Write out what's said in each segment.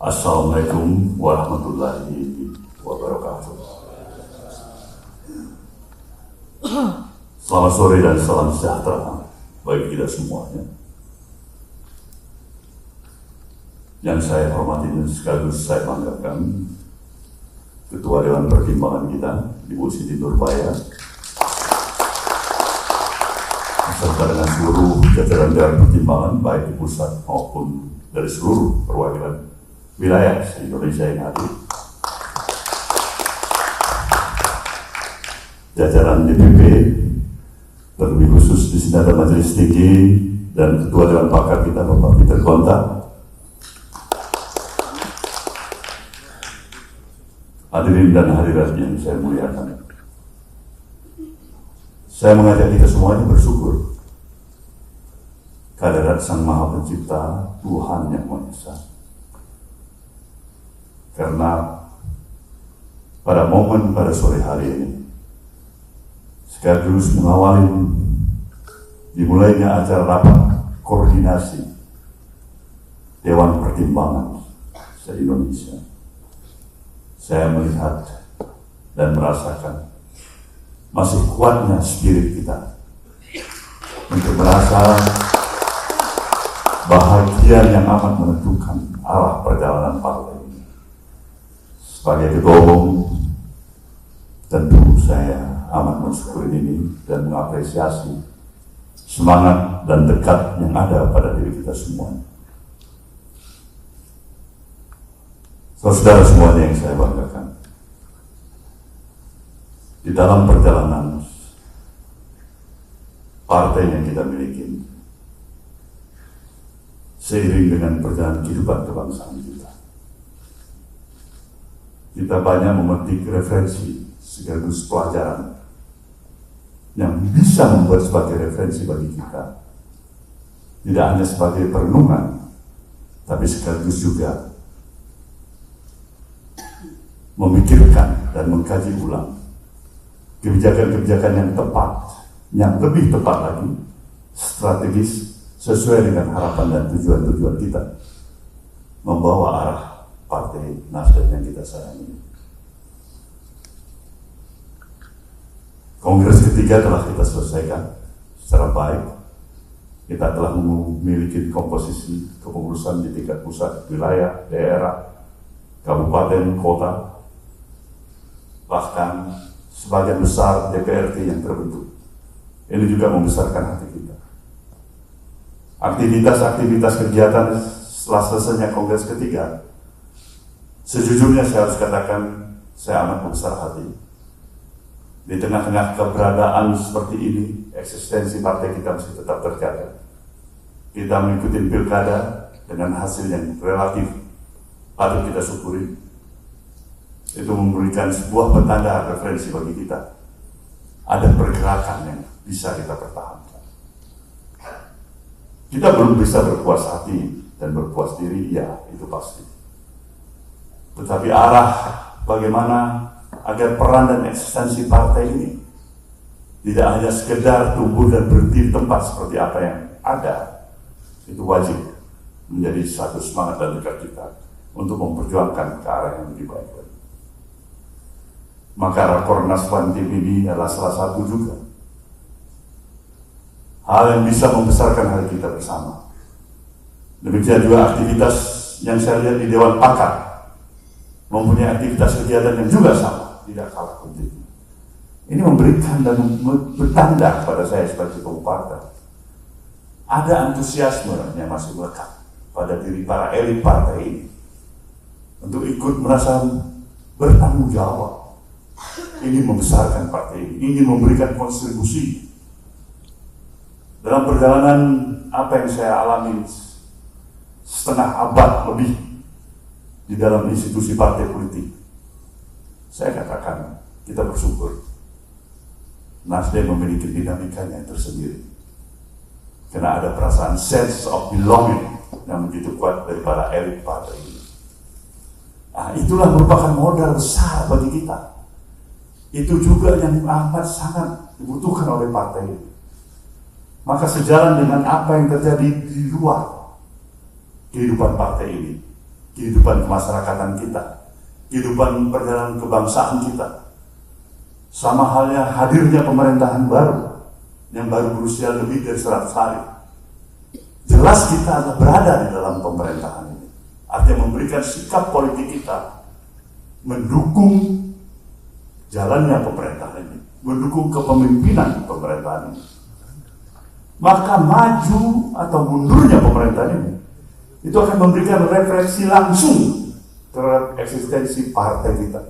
Assalamualaikum warahmatullahi wabarakatuh. Selamat sore dan salam sejahtera bagi kita semuanya. Yang saya hormati dan sekaligus saya banggakan Ketua Dewan Pertimbangan kita, Ibu Siti Nurbaya, beserta dengan seluruh jajaran Dewan Pertimbangan baik di pusat maupun dari seluruh perwakilan wilayah Indonesia yang hadir, jajaran DPP, terlebih khusus di sini ada Majelis Tinggi dan Ketua Dewan Pakar kita Bapak Peter Gonta, hadirin dan hadirat yang saya muliakan. Saya mengajak kita semuanya bersyukur kehadirat Sang Maha Pencipta, Tuhan Yang Maha Esa. Karena pada momen pada sore hari ini, sekaligus mengawali dimulainya acara rapat koordinasi Dewan Pertimbangan se-Indonesia, saya melihat dan merasakan masih kuatnya spirit kita untuk merasa bahagia yang amat menentukan arah perjalanan partai. Sebagai ketua umum, tentu saya amat bersyukur ini dan mengapresiasi semangat dan dekat yang ada pada diri kita semua. Saudara semuanya yang saya banggakan, di dalam perjalanan partai yang kita miliki, seiring dengan perjalanan kehidupan kebangsaan kita banyak memetik referensi sekaligus pelajaran yang bisa membuat sebagai referensi bagi kita, tidak hanya sebagai perenungan, tapi sekaligus juga memikirkan dan mengkaji ulang kebijakan-kebijakan yang tepat, yang lebih tepat lagi, strategis, sesuai dengan harapan dan tujuan-tujuan kita, membawa arah Partai Nasdem yang kita sayangi. Kongres ketiga telah kita selesaikan secara baik. Kita telah memiliki komposisi kepengurusan di tingkat pusat, wilayah, daerah, kabupaten, kota, bahkan sebagian besar DPRD yang terbentuk. Ini juga membesarkan hati kita. Aktivitas-aktivitas kegiatan setelah selesainya kongres ketiga, sejujurnya saya harus katakan saya amat membesar hati. Di tengah-tengah keberadaan seperti ini, eksistensi partai kita masih tetap terjaga. Kita mengikuti pilkada dengan hasil yang relatif patut kita syukuri. Itu memberikan sebuah petanda referensi bagi kita. Ada pergerakan yang bisa kita pertahankan. Kita belum bisa berpuas hati dan berpuas diri, ya itu pasti. Tetapi arah bagaimana agar peran dan eksistensi partai ini tidak hanya sekedar tumbuh dan berhenti di tempat seperti apa yang ada, itu wajib menjadi satu semangat dan dekat kita untuk memperjuangkan ke arah yang lebih baik lagi. Maka Rakornas Bantim ini adalah salah satu juga hal yang bisa membesarkan hari kita bersama. Demikian juga aktivitas yang saya lihat di Dewan Pakar mempunyai aktivitas kegiatan yang juga sama, tidak kalah pentingnya. Ini memberikan dan bertanda kepada saya sebagai ketua partai. Ada antusiasme yang masih melekat pada diri para elit partai ini untuk ikut merasa bertanggung jawab, ingin membesarkan partai ini, ingin memberikan kontribusi dalam perjalanan apa yang saya alami setengah abad lebih di dalam institusi partai politik. Saya katakan kita bersyukur Nasdem memiliki dinamikanya yang tersendiri, karena ada perasaan sense of belonging yang begitu kuat dari para elit partai ini. Nah, itulah merupakan modal besar bagi kita. Itu juga yang amat sangat dibutuhkan oleh partai ini. Maka sejalan dengan apa yang terjadi di luar kehidupan partai ini, kehidupan kemasyarakatan kita, kehidupan perjalanan kebangsaan kita. Sama halnya hadirnya pemerintahan baru, yang baru berusia lebih dari 100 hari. Jelas kita adalah berada di dalam pemerintahan ini. Artinya memberikan sikap politik kita, mendukung jalannya pemerintahan ini, mendukung kepemimpinan pemerintahan ini. Maka maju atau mundurnya pemerintahan ini, itu akan memberikan refleksi langsung terhadap eksistensi partai kita.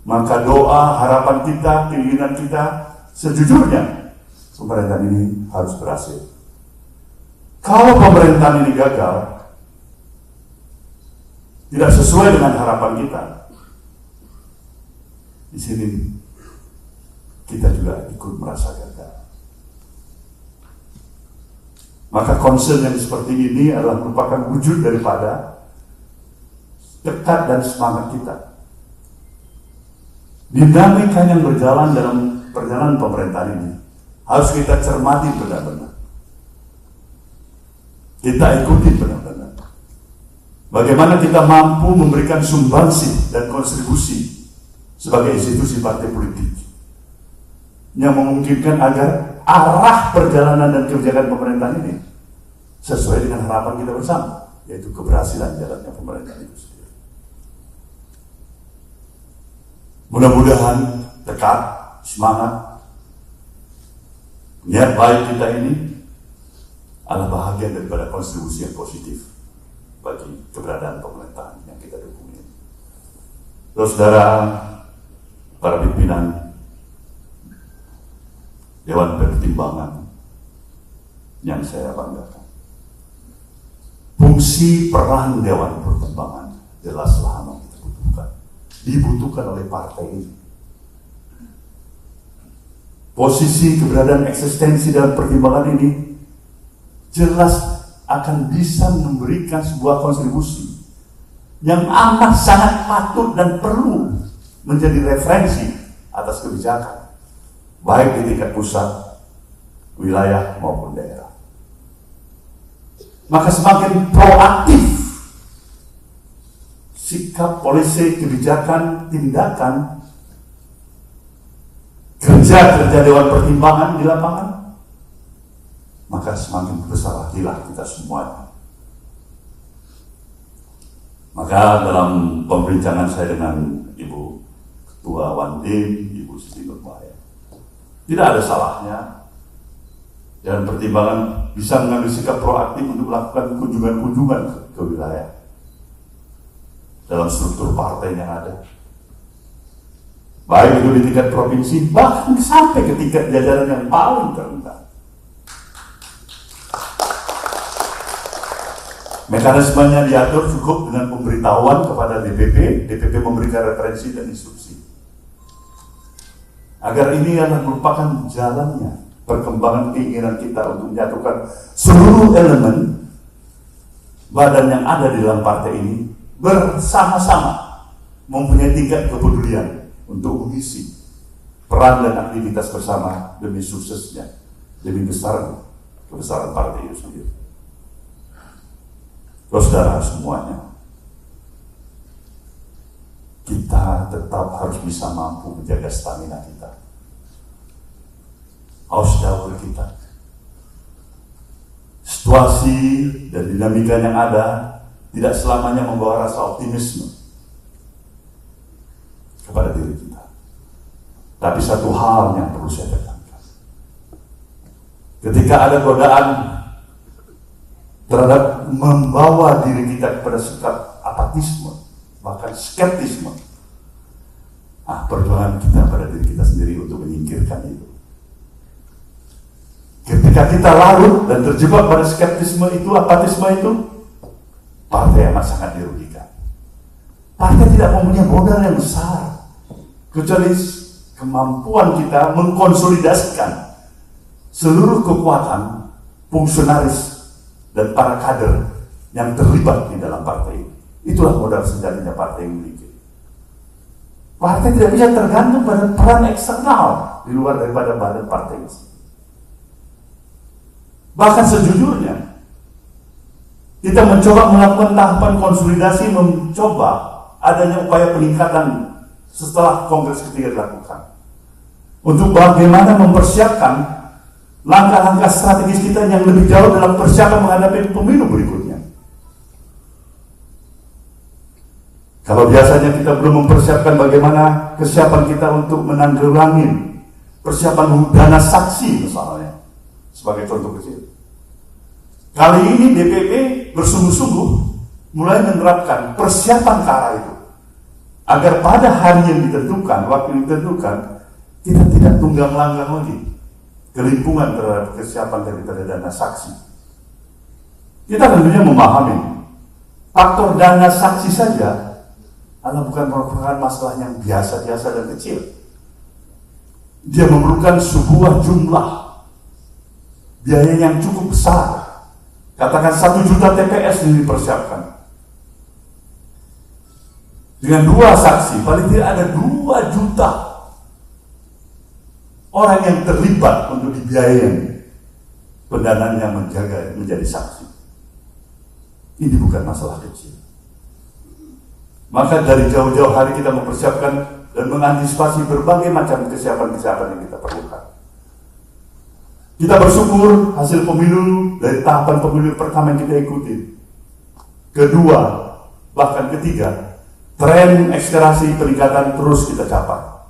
Maka doa, harapan kita, keinginan kita, sejujurnya pemerintahan ini harus berhasil. Kalau pemerintahan ini gagal, tidak sesuai dengan harapan kita, di sini kita juga ikut merasa gagal. Maka concern yang seperti ini adalah merupakan wujud daripada tekad dan semangat kita. Dinamika yang berjalan dalam perjalanan pemerintahan ini harus kita cermati benar-benar. Kita ikuti benar-benar. Bagaimana kita mampu memberikan sumbangsi dan kontribusi sebagai institusi partai politik yang memungkinkan agar arah perjalanan dan kebijakan pemerintahan ini sesuai dengan harapan kita bersama, yaitu keberhasilan jalannya pemerintahan itu sendiri. Mudah-mudahan tekad, semangat, niat baik kita ini adalah bahagian daripada kontribusi yang positif bagi keberadaan pemerintahan yang kita dukung ini. Saudara, para pimpinan Dewan Pertimbangan yang saya banggakan, fungsi peran Dewan Pertimbangan jelaslah yang kita butuhkan, dibutuhkan oleh partai ini. Posisi keberadaan eksistensi dalam pertimbangan ini jelas akan bisa memberikan sebuah kontribusi yang amat sangat patut dan perlu menjadi referensi atas kebijakan, baik di tingkat pusat, wilayah maupun daerah. Maka semakin proaktif sikap, polisi, kebijakan, tindakan, kerja Dewan Pertimbangan di lapangan, maka semakin besar hatilah kita semuanya. Maka dalam pembincangan saya dengan Ibu Ketua Wandim, Ibu Siti Nurbaya, tidak ada salahnya Dewan Pertimbangan bisa mengambil sikap proaktif untuk melakukan kunjungan-kunjungan ke wilayah dalam struktur partai yang ada, baik itu di tingkat provinsi, bahkan sampai ke tingkat jajaran yang paling terendah. Mekanismenya diatur cukup dengan pemberitahuan kepada DPP, DPP memberikan referensi dan instruksi. Agar ini adalah merupakan jalannya perkembangan keinginan kita untuk menyatukan seluruh elemen badan yang ada di dalam partai ini bersama-sama mempunyai tingkat kepedulian untuk mengisi peran dan aktivitas bersama demi suksesnya, demi kebesaran partai itu sendiri. Saudara semuanya, kita tetap harus bisa mampu menjaga stamina kita, haus dapur kita. Situasi dan dinamika yang ada tidak selamanya membawa rasa optimisme kepada diri kita. Tapi satu hal yang perlu saya tekankan, ketika ada godaan terhadap membawa diri kita kepada sikap apatisme, bahkan skeptisme, perjuangan kita pada diri kita sendiri untuk menyingkirkan itu. Ketika kita larut dan terjebak pada skeptisme itu, apatisme itu, partai amat sangat dirugikan. Partai tidak mempunyai modal yang besar, kecuali kemampuan kita mengkonsolidasikan seluruh kekuatan fungsionaris dan para kader yang terlibat di dalam partai ini. Itulah modal sejatinya partai yang memiliki. Partai tidak bisa tergantung pada peran eksternal di luar daripada badan partai ini. Bahkan sejujurnya, Kita mencoba melakukan tahapan konsolidasi, mencoba adanya upaya peningkatan setelah Kongres ketiga dilakukan. Untuk bagaimana mempersiapkan langkah-langkah strategis kita yang lebih jauh dalam persiapan menghadapi pemilu berikutnya. Kalau biasanya kita belum mempersiapkan bagaimana kesiapan kita untuk menanggulangi persiapan dana saksi misalnya, sebagai contoh kecil. Kali ini DPP bersungguh-sungguh mulai menerapkan persiapan ke arah itu, agar pada hari yang ditentukan, waktu yang ditentukan, kita tidak tunggang langgang lagi kelimpungan terhadap kesiapan daripada dana saksi. Kita tentunya memahami faktor dana saksi saja adalah bukan merupakan masalah yang biasa-biasa dan kecil. Dia memerlukan sebuah jumlah biaya yang cukup besar. Katakan 1 juta TPS yang dipersiapkan. Dengan 2 saksi, paling tidak ada 2 juta orang yang terlibat untuk dibiayai pendanaan yang menjadi saksi. Ini bukan masalah kecil. Maka dari jauh-jauh hari kita mempersiapkan dan mengantisipasi berbagai macam kesiapan-kesiapan yang kita perlukan. Kita bersyukur hasil pemilu dari tahapan pemilu pertama yang kita ikuti. Kedua, bahkan ketiga, tren akselerasi peningkatan terus kita capai.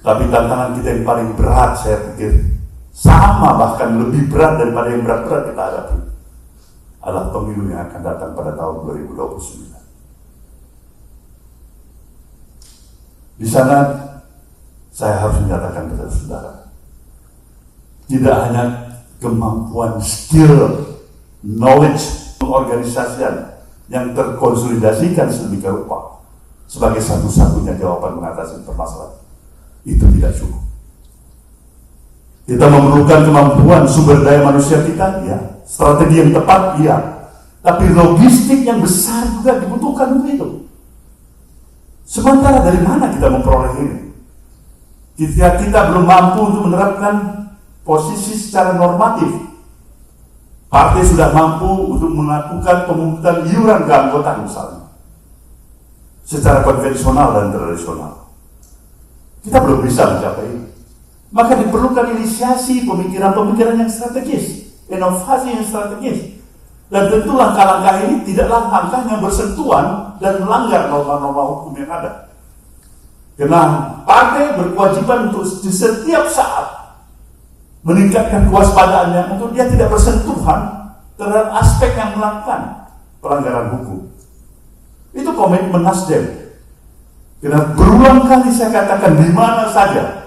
Tapi tantangan kita yang paling berat, saya pikir, sama bahkan lebih berat daripada yang berat-berat kita hadapi, adalah pemilu yang akan datang pada tahun 2029. Di sana, saya harus menyatakan kepada saudara, tidak hanya kemampuan skill, knowledge, pengorganisasian yang terkonsolidasikan sedemikian rupa sebagai satu-satunya jawaban mengatasi permasalahan. Itu tidak cukup. Kita memerlukan kemampuan sumber daya manusia kita, ya. Strategi yang tepat, iya. Tapi logistik yang besar juga dibutuhkan untuk itu. Sementara dari mana kita memperoleh ini? Kita belum mampu untuk menerapkan posisi secara normatif. Partai sudah mampu untuk melakukan pemungutan iuran keanggotaan misalnya, secara konvensional dan tradisional. Kita belum bisa mencapai ini. Maka diperlukan inisiasi pemikiran-pemikiran yang strategis, inovasi yang strategis. Dan tentu langkah-langkah ini tidaklah langkah yang bersentuhan dan melanggar norma-norma hukum yang ada. Karena partai berkewajiban untuk di setiap saat meningkatkan kewaspadaannya untuk dia tidak bersentuhan terhadap aspek yang melakukan pelanggaran hukum. Itu komitmen Nasdem. Karena berulang kali saya katakan di mana saja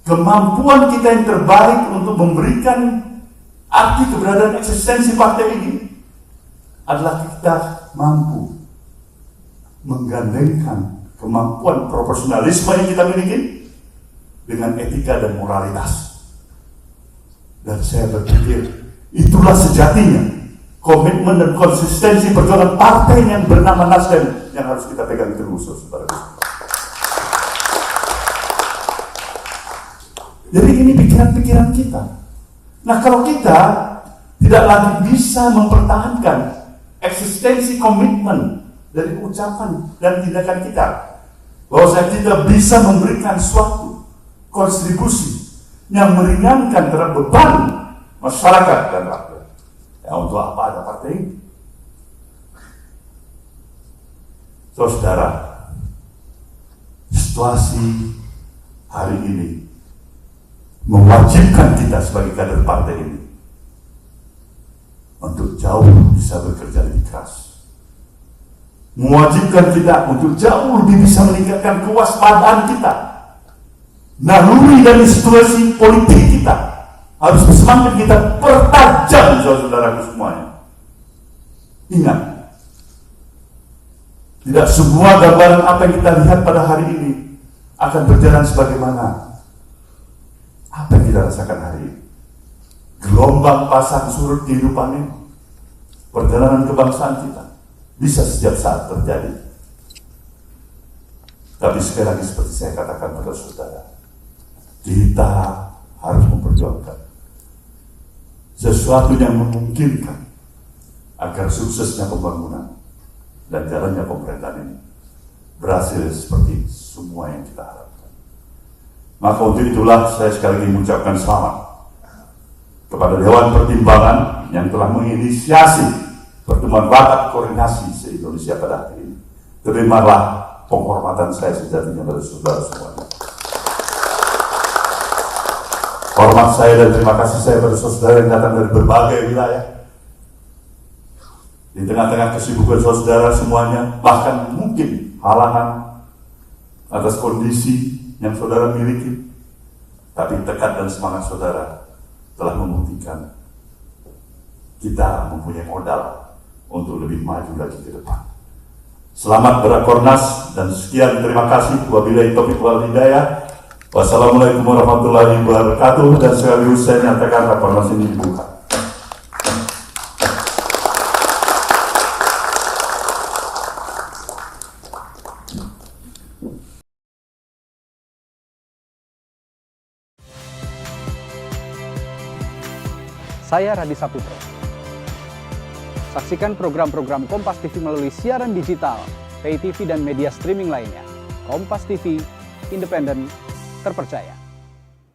kemampuan kita yang terbaik untuk memberikan arti keberadaan eksistensi partai ini adalah kita mampu menggandengkan kemampuan profesionalisme yang kita miliki dengan etika dan moralitas. Dan saya berpikir itulah sejatinya komitmen dan konsistensi perjuangan partai yang bernama Nasdem yang harus kita pegang teguh, saudara. Jadi ini pikiran-pikiran kita. Nah, kalau kita tidak lagi bisa mempertahankan eksistensi komitmen dari ucapan dan tindakan kita, bahwa kita bisa memberikan suatu kontribusi yang meringankan terhadap beban masyarakat dan rakyat. Ya, untuk apa ada partai ini? Saudara, situasi hari ini mewajibkan kita sebagai kader partai ini untuk jauh bisa bekerja lebih keras. Mewajibkan kita untuk jauh lebih bisa meningkatkan kewaspadaan kita. Naluri dari situasi politik kita harus semakin kita pertajam, saudara-saudaraku semuanya. Ingat, tidak semua gambaran apa yang kita lihat pada hari ini akan berjalan sebagaimana apa yang kita rasakan hari ini. Gelombang pasang surut kehidupan ini, perjalanan kebangsaan kita bisa setiap saat terjadi. Tapi sekali lagi seperti saya katakan pada saudara, kita harus memperjuangkan sesuatu yang memungkinkan agar suksesnya pembangunan dan jalannya pemerintahan ini berhasil seperti semua yang kita harapkan. Maka untuk itulah saya sekali lagi mengucapkan selamat kepada Dewan Pertimbangan yang telah menginisiasi pertemuan rapat koordinasi se-Indonesia pada hari ini. Terimalah penghormatan saya sejatinya pada saudara semuanya. Hormat saya dan terima kasih saya pada saudara yang datang dari berbagai wilayah. Di tengah-tengah kesibukan saudara semuanya, bahkan mungkin halangan atas kondisi yang saudara miliki, tapi tekad dan semangat saudara telah membuktikan kita mempunyai modal untuk lebih maju lagi ke depan. Selamat berakornas dan sekian, terima kasih. Wabillahi taufiq wal hidayah. Wassalamualaikum warahmatullahi wabarakatuh. Dan sekaligus saya nyatakan rakornas ini dibuka. Saya Radi Saputro. Saksikan program-program Kompas TV melalui siaran digital, pay TV dan media streaming lainnya. Kompas TV, independen, terpercaya.